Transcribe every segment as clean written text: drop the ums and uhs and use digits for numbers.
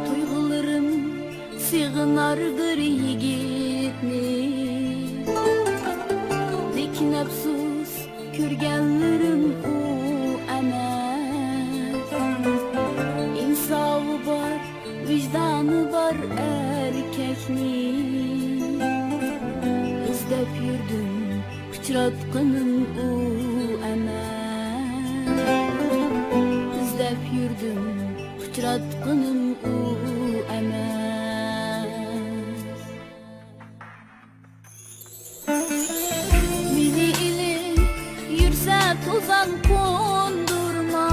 Duygularım sığınardır yigitni, lekin afsus ko'rganlarim u emas. İnsafı var, vicdanı var erkekning. İzlep yurdim, uchratganim u emas. İzlep yurdim, uchratganim u emas. Meni ili yursa to'zon qo'ndurma,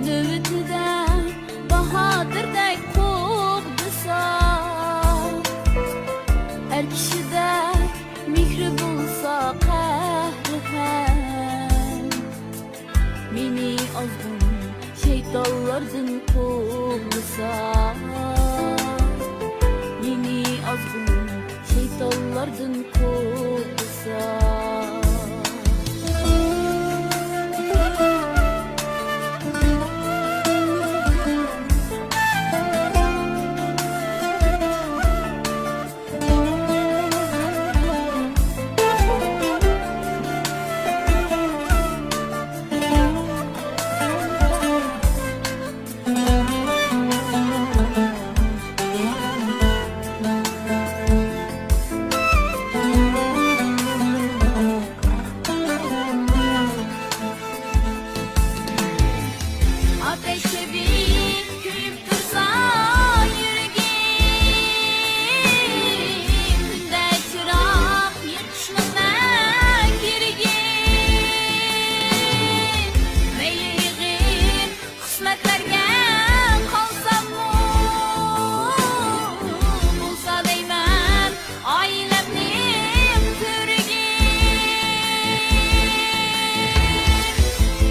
navbatida bahodirdek qo'g'disa. Her kishida mehri bo'lsa qahri ham, meni ozg'un şeytanlardan kovulsa. Meni azgın şeytanlardan kovulsa. Ateşe bir kürüp dursa yüreğimde, çırak yetişmeme girgin. Meyligin kısmetlerge kalsam mı, bulsa değmem ailemnin türgin.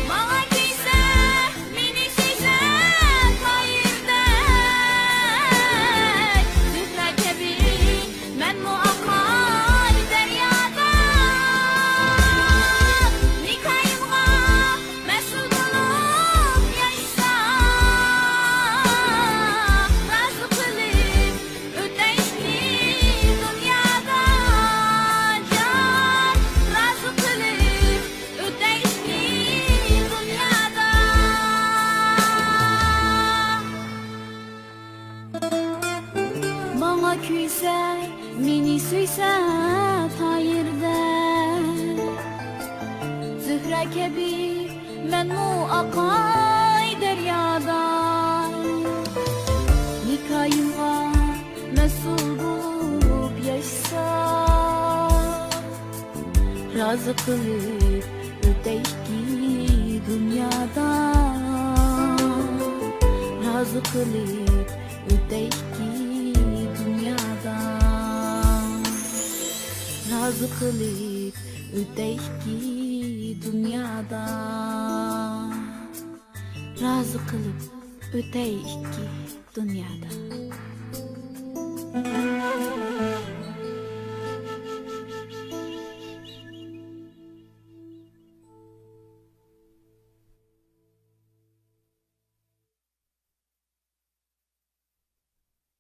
Bana kıysa meni seyse hayırdek, zühre kebir men muakkar deryada. Nikahımga mesul bulup yaşsa, razı kılıp öteyişli dünyada. Can razı kılıp öteyişli dünyada. Bana kuysa, meni suysa tayirde, zühre kebir men muakkay deryada. Nikahımga mesul bulup yaşsa, razı kılıp öteyki dünyada. Razı kılıp öteyki dünyada. Razı kılıp öteyki dünyada. Razı kılıp öteyki dünyada.